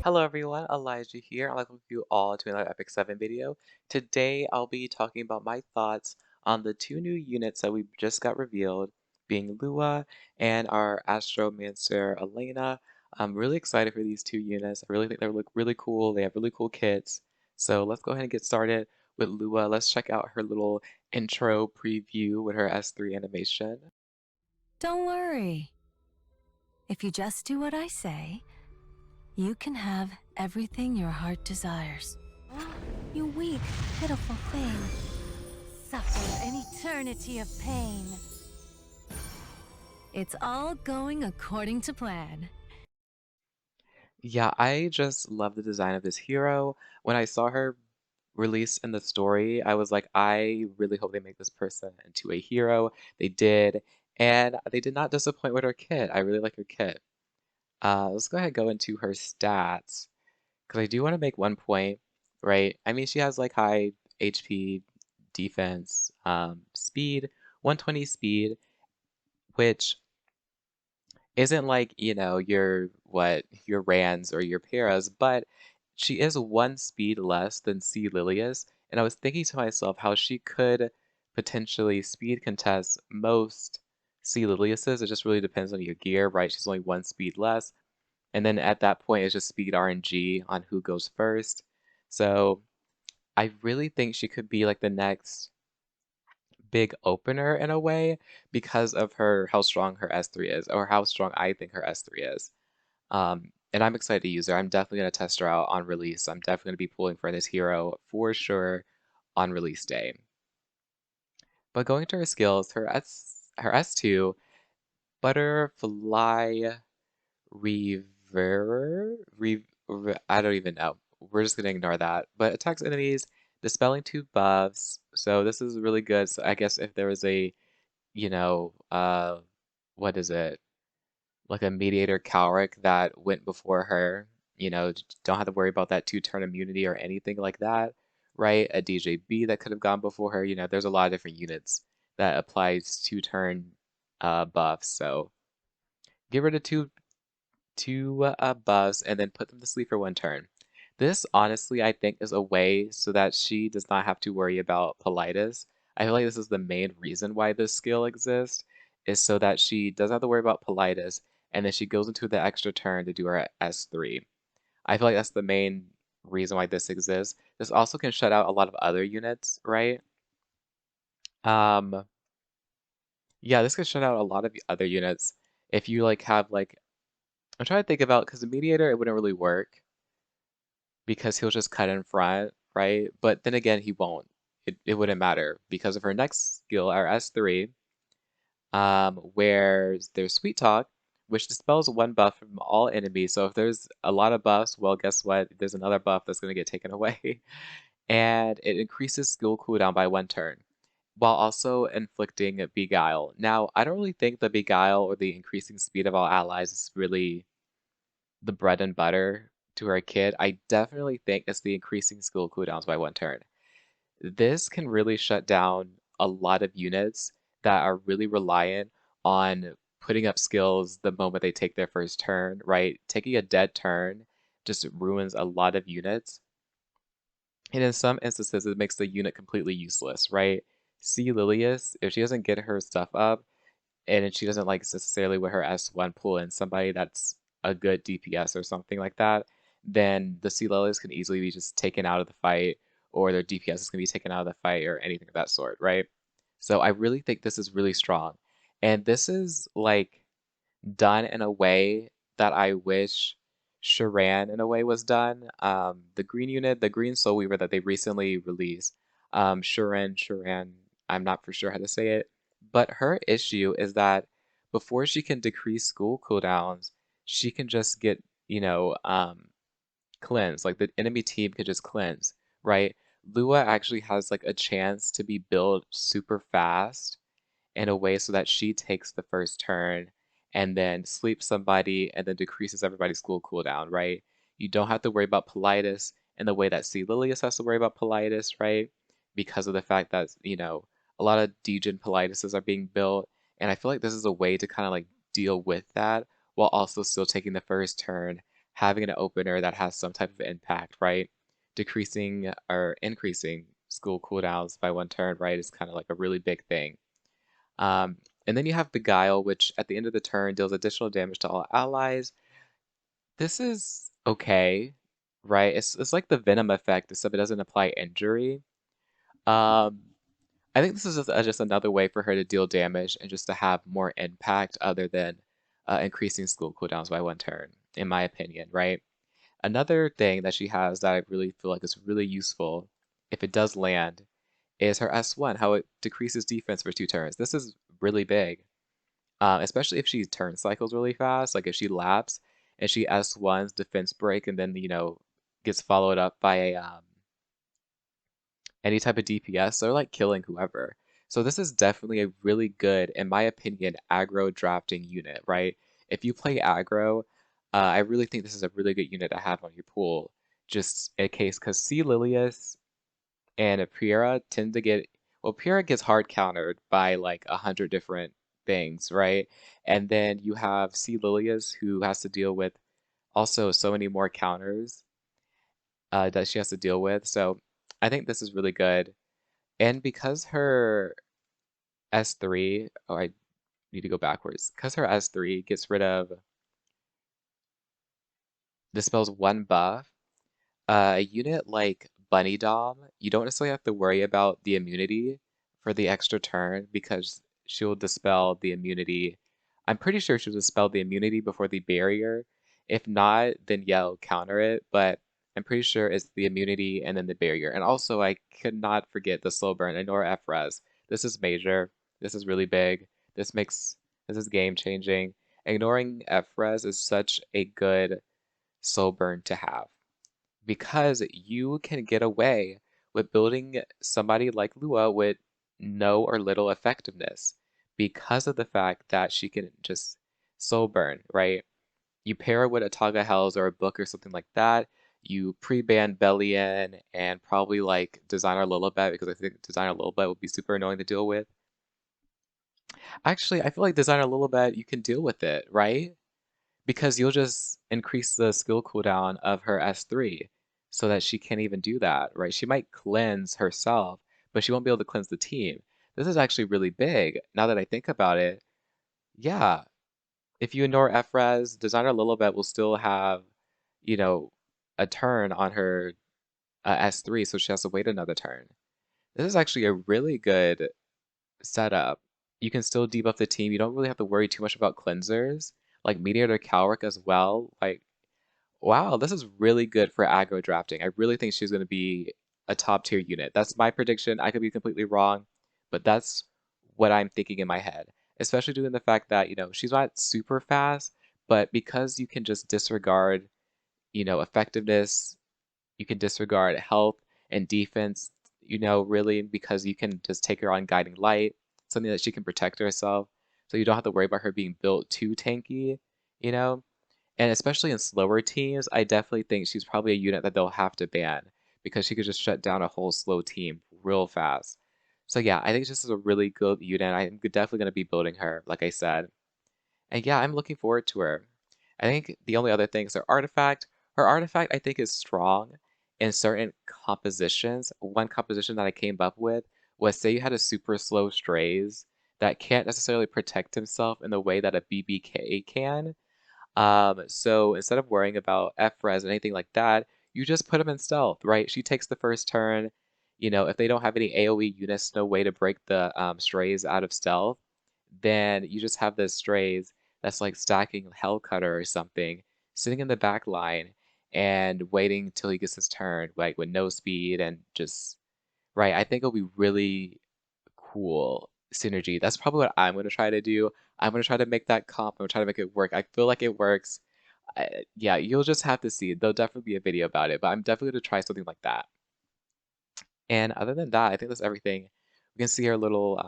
Hello everyone, Elijah here. I'd like to welcome you all to another Epic 7 video. Today I'll be talking about my thoughts on the two new units that we just got revealed, being Lua and our Astromancer Elena. I'm really excited for these two units. I really think they look really cool. They have really cool kits. So let's go ahead and get started with Lua. Let's check out her little intro preview with her S3 animation. Don't worry. If you just do what I say, you can have everything your heart desires. You weak, pitiful thing. Suffer an eternity of pain. It's all going according to plan. Yeah, I just love the design of this hero. When I saw her released in the story, I was like, I really hope they make this person into a hero. They did, and they did not disappoint with her kit. I really like her kit. Let's go ahead and go into her stats, because I do want to make one point, right? I mean, she has like high HP, defense, speed, 120 speed, which isn't like, your Rands or your Paras, but she is one speed less than C. Lilius, and I was thinking to myself how she could potentially speed contest most C. Liliuses. It just really depends on your gear, right? She's only one speed less, and then at that point it's just speed RNG on who goes first. So I really think she could be like the next big opener in a way because of her how strong her S3 is, or how strong I think her S3 is. And I'm excited to use her. I'm definitely going to test her out on release. I'm definitely going to be pulling for this hero for sure on release day. But going to her skills, her S2, Butterfly Reaver, I don't even know. We're just going to ignore that. But attacks enemies, dispelling 2 buffs. So this is really good. So I guess if there was a, you know, what is it? Like a mediator Calric that went before her, don't have to worry about that 2-turn immunity or anything like that, right? A DJB that could have gone before her, there's a lot of different units that applies 2-turn buffs. So get rid of two buffs and then put them to sleep for 1 turn. This honestly, I think, is a way so that she does not have to worry about Politis. I feel like this is the main reason why this skill exists, is so that she doesn't have to worry about Politis, and then she goes into the extra turn to do her S3. I feel like that's the main reason why this exists. This also can shut out a lot of other units, right? Um, yeah, this could shut out a lot of the other units if you have I'm trying to think about, because the mediator, it wouldn't really work because he'll just cut in front, right? But then again, he won't. It wouldn't matter because of her next skill, our S3, where there's Sweet Talk, which dispels 1 buff from all enemies. So if there's a lot of buffs, well, guess what? There's another buff that's going to get taken away. And it increases skill cooldown by 1 turn, while also inflicting Beguile. Now, I don't really think the Beguile or the increasing speed of all allies is really the bread and butter to our kid. I definitely think it's the increasing skill cooldowns by 1 turn. This can really shut down a lot of units that are really reliant on putting up skills the moment they take their first turn, right? Taking a dead turn just ruins a lot of units. And in some instances, it makes the unit completely useless, right? See Lilius, if she doesn't get her stuff up, and if she doesn't necessarily with her S1 pull in somebody that's a good DPS or something like that, then the Sea Lilies can easily be just taken out of the fight, or their DPS is going to be taken out of the fight, or anything of that sort, right? So I really think this is really strong. And this is done in a way that I wish Sharan in a way was done. The green unit, the green Soul Weaver that they recently released, Sharan, I'm not for sure how to say it, but her issue is that before she can decrease school cooldowns, she can just get, cleanse. Like the enemy team could just cleanse, right? Lua actually has a chance to be built super fast in a way so that she takes the first turn and then sleeps somebody and then decreases everybody's school cooldown, right? You don't have to worry about Politis in the way that C. Lilius has to worry about Politis, right? Because of the fact that, a lot of degen Politises are being built. And I feel like this is a way to kind of deal with that while also still taking the first turn, having an opener that has some type of impact, right? Decreasing or increasing school cooldowns by 1 turn, right, is kind of like a really big thing. Um, and then you have Beguile, which at the end of the turn deals additional damage to all allies. This is okay, right? It's like the Venom effect, except it doesn't apply injury. Um, I think this is just another way for her to deal damage and just to have more impact other than increasing school cooldowns by 1 turn, in my opinion, right? Another thing that she has that I really feel like is really useful, if it does land, is her S1, how it decreases defense for 2 turns. This is really big, especially if she turn cycles really fast, like if she laps and she S1's defense break and then, gets followed up by any type of DPS, they're like killing whoever. So this is definitely a really good, in my opinion, aggro drafting unit, right? If you play aggro, I really think this is a really good unit to have on your pool, just in case, because C. Lilius and Priera tend to get, well, Priera gets hard countered by like 100 different things, right? And then you have C. Lilius who has to deal with also so many more counters that she has to deal with. So I think this is really good. And because her S3, oh, I need to go backwards. Because her S3 gets rid of, dispels 1 buff, a unit like Bunny Dom, you don't necessarily have to worry about the immunity for the extra turn because she'll dispel the immunity. I'm pretty sure she'll dispel the immunity before the barrier. If not, then yeah, counter it, but I'm pretty sure it's the immunity and then the barrier. And also, I could not forget the slow burn. Ignore FRES. This is major. This is really big. This is game changing. Ignoring FRES is such a good slow burn to have because you can get away with building somebody like Lua with no or little effectiveness because of the fact that she can just soul burn, right? You pair her with a Taga Hells or a book or something like that. You pre-ban Bellion and probably like Designer Lilibet because I think Designer Lilibet would be super annoying to deal with. Actually, I feel like Designer Lilibet, you can deal with it, right? Because you'll just increase the skill cooldown of her S3 so that she can't even do that, right? She might cleanse herself, but she won't be able to cleanse the team. This is actually really big. Now that I think about it, yeah, if you ignore FRES, Designer Lilibet will still have, you know, a turn on her S3, so she has to wait another turn. This is actually a really good setup. You can still debuff the team. You don't really have to worry too much about cleansers, like Meteor Calric as well. Like, wow, this is really good for aggro drafting. I really think she's going to be a top tier unit. That's my prediction. I could be completely wrong, but that's what I'm thinking in my head. Especially due to the fact that, she's not super fast, but because you can just disregard, effectiveness, you can disregard health and defense, really because you can just take her on guiding light, something that she can protect herself. So you don't have to worry about her being built too tanky, you know? And especially in slower teams, I definitely think she's probably a unit that they'll have to ban because she could just shut down a whole slow team real fast. So yeah, I think this is a really good unit. I'm definitely going to be building her, like I said. And yeah, I'm looking forward to her. I think the only other thing is her artifact. Her artifact, I think, is strong in certain compositions. One composition that I came up with was say you had a super slow strays that can't necessarily protect himself in the way that a BBK can. So instead of worrying about FRES or anything like that, you just put them in stealth, right? She takes the first turn. If they don't have any AoE units, no way to break the strays out of stealth, then you just have the strays that's like stacking Hellcutter or something, sitting in the back line and waiting till he gets his turn, like with no speed and just right. I think it'll be really cool synergy. That's probably what I'm going to try to do. I'm going to try to make that comp. I'm going to try to make it work. I feel like it works. Yeah, you'll just have to see. There'll definitely be a video about it, but I'm definitely going to try something like that. And other than that, I think that's everything. We can see her little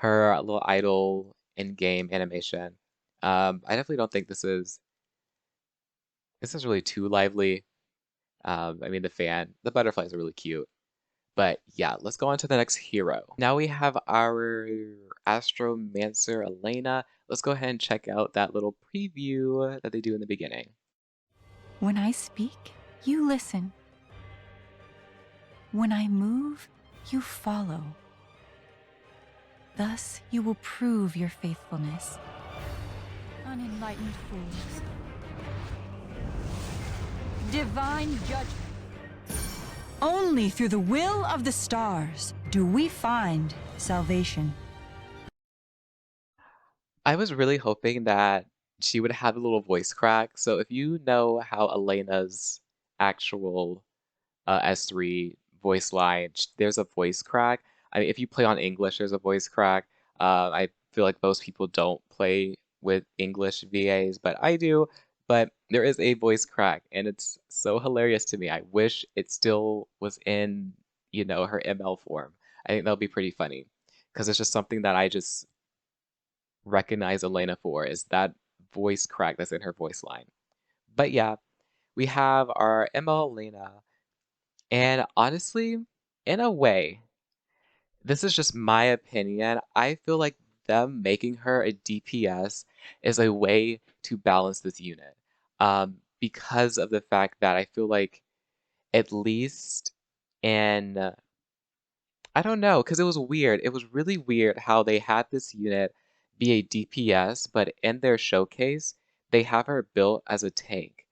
idle in-game animation. I definitely don't think this is really too lively. I mean, the butterflies are really cute, But yeah, let's go on to the next hero. Now we have our Astromancer Elena. Let's go ahead and check out that little preview that they do in the beginning. When I speak, you listen. When I move, you follow. Thus, you will prove your faithfulness. Unenlightened fools. Divine judgment. Only through the will of the stars do we find salvation. I was really hoping that she would have a little voice crack. So if you know how Elena's actual S3 voice line, there's a voice crack. I mean, if you play on English, there's a voice crack. I feel like most people don't play with English VAs, but I do. But there is a voice crack, and it's so hilarious to me. I wish it still was in, her ML form. I think that would be pretty funny because it's just something that I just recognize Elena for is that voice crack that's in her voice line. But yeah, we have our ML Elena, and honestly, in a way, this is just my opinion. I feel like them making her a DPS is a way to balance this unit. Because of the fact that I feel like at least in I don't know, because it was weird. It was really weird how they had this unit be a DPS, but in their showcase, they have her built as a tank,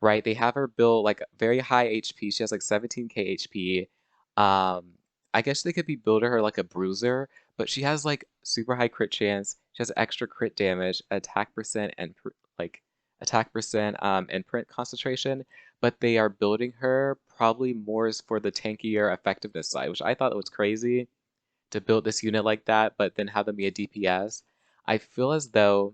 right? They have her built like very high HP. She has like 17k HP. I guess they could be building her like a bruiser, but she has like super high crit chance. She has extra crit damage, attack percent, and like attack percent, and print concentration, but they are building her probably more for the tankier effectiveness side, which I thought was crazy to build this unit like that, but then have them be a DPS. I feel as though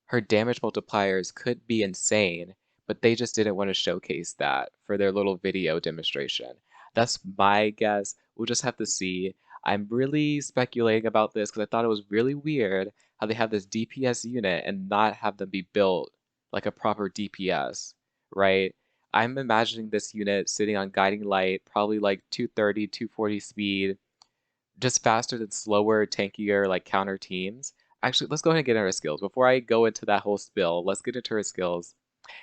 her damage multipliers could be insane, but they just didn't want to showcase that for their little video demonstration. That's my guess. We'll just have to see. I'm really speculating about this because I thought it was really weird how they have this DPS unit and not have them be built like a proper DPS, right? I'm imagining this unit sitting on Guiding Light, probably like 230, 240 speed, just faster than slower, tankier, like counter teams. Actually, let's go ahead and get into her skills. Before I go into that whole spill, let's get into her skills.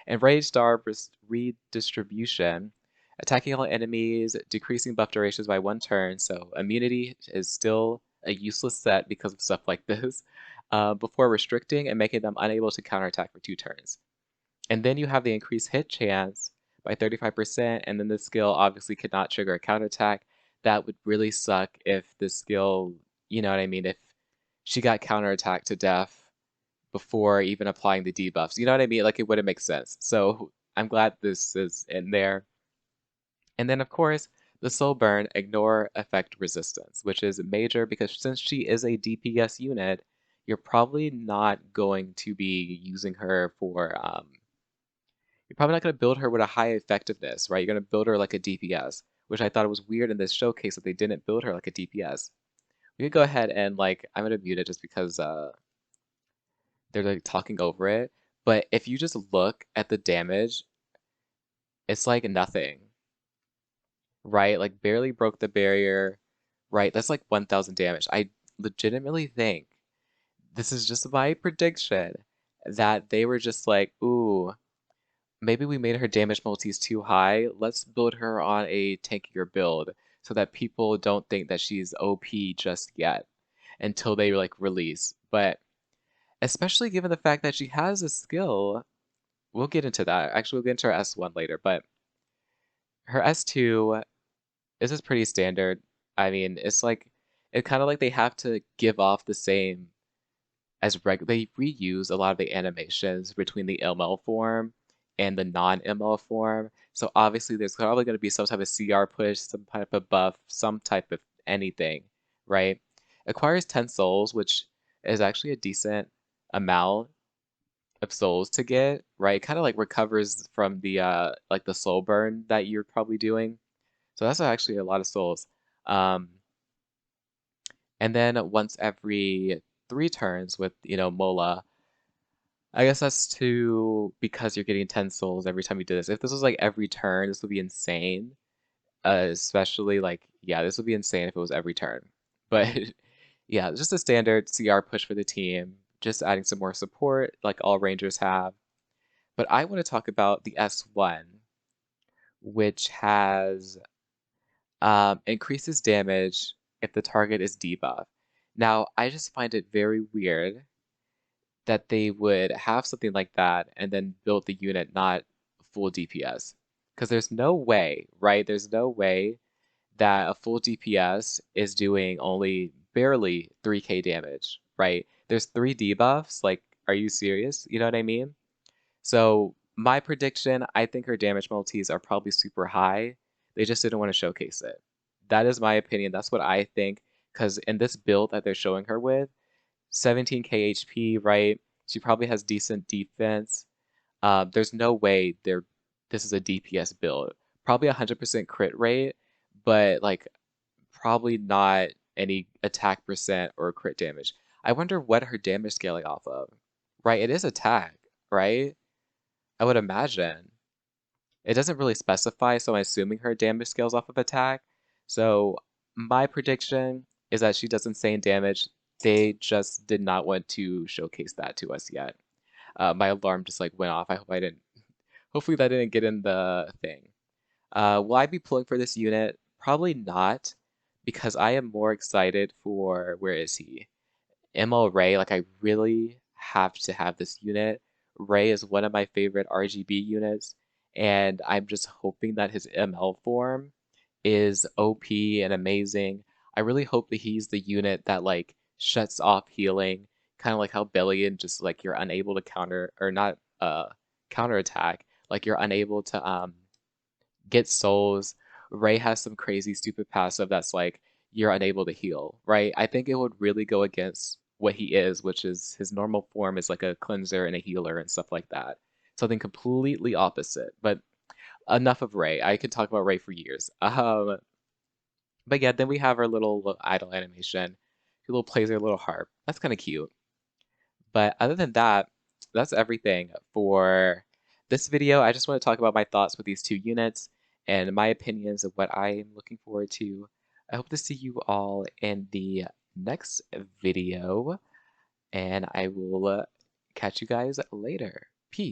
And Rage Star Redistribution, attacking all enemies, decreasing buff durations by 1 turn, so immunity is still a useless set because of stuff like this, before restricting and making them unable to counterattack for 2 turns. And then you have the increased hit chance by 35%, and then the skill obviously could not trigger a counterattack. That would really suck if the skill, you know what I mean, if she got counterattacked to death before even applying the debuffs. You know what I mean? Like it wouldn't make sense. So I'm glad this is in there. And then of course, the soul burn, ignore effect resistance, which is major because since she is a DPS unit, you're probably not going to be using her for you're probably not going to build her with a high effectiveness, right? You're going to build her like a DPS, which I thought was weird in this showcase that they didn't build her like a DPS. We could go ahead and like, I'm going to mute it just because they're like talking over it. But if you just look at the damage, it's like nothing, right? Like barely broke the barrier, right? That's like 1,000 damage. I legitimately think this is just my prediction that they were just like, ooh, maybe we made her damage multis too high. Let's build her on a tankier build so that people don't think that she's OP just yet until they like release. But especially given the fact that she has a skill, we'll get into that. Actually, we'll get into her S1 later, but her S2 is just pretty standard. I mean, it's kind of like they have to give off the same as they reuse a lot of the animations between the ML form and the non-ML form. So obviously there's probably going to be some type of CR push, some type of buff, some type of anything, right? Acquires 10 souls, which is actually a decent amount of souls to get, right? Kind of like recovers from the like the soul burn that you're probably doing. So that's actually a lot of souls. Um, and then once every 3 turns with, Mola, I guess that's because you're getting 10 souls every time you do this. If this was like every turn, this would be insane. Especially like, yeah, this would be insane if it was every turn. But yeah, just a standard CR push for the team, just adding some more support like all Rangers have. But I want to talk about the S1, which has increases damage if the target is debuff. Now, I just find it very weird that they would have something like that and then build the unit not full DPS. Because there's no way, right? There's no way that a full DPS is doing only barely 3k damage, right? There's 3 debuffs. Like, are you serious? You know what I mean? So my prediction, I think her damage multis are probably super high. They just didn't want to showcase it. That is my opinion. That's what I think. Because in this build that they're showing her with, 17k HP, right? She probably has decent defense. There's no way this is a DPS build. Probably 100% crit rate, but like probably not any attack percent or crit damage. I wonder what her damage scaling off of. Right? It is attack, right? I would imagine. It doesn't really specify, so I'm assuming her damage scales off of attack. So my prediction is that she does insane damage. They just did not want to showcase that to us yet. My alarm just like went off. I hope I didn't. Hopefully that didn't get in the thing. Will I be pulling for this unit? Probably not, because I am more excited for where is he? ML Ray. Like I really have to have this unit. Ray is one of my favorite RGB units, and I'm just hoping that his ML form is OP and amazing. I really hope that he's the unit that like shuts off healing, kind of like how Bellion just like you're unable to counter or not counterattack, like you're unable to get souls. Ray has some crazy stupid passive that's like you're unable to heal, right? I think it would really go against what he is, which is his normal form is like a cleanser and a healer and stuff like that. Something completely opposite. But enough of Ray. I could talk about Ray for years. But yeah, then we have our little idle animation. He little plays her little harp. That's kind of cute. But other than that, that's everything for this video. I just want to talk about my thoughts with these two units and my opinions of what I'm looking forward to. I hope to see you all in the next video, and I will catch you guys later.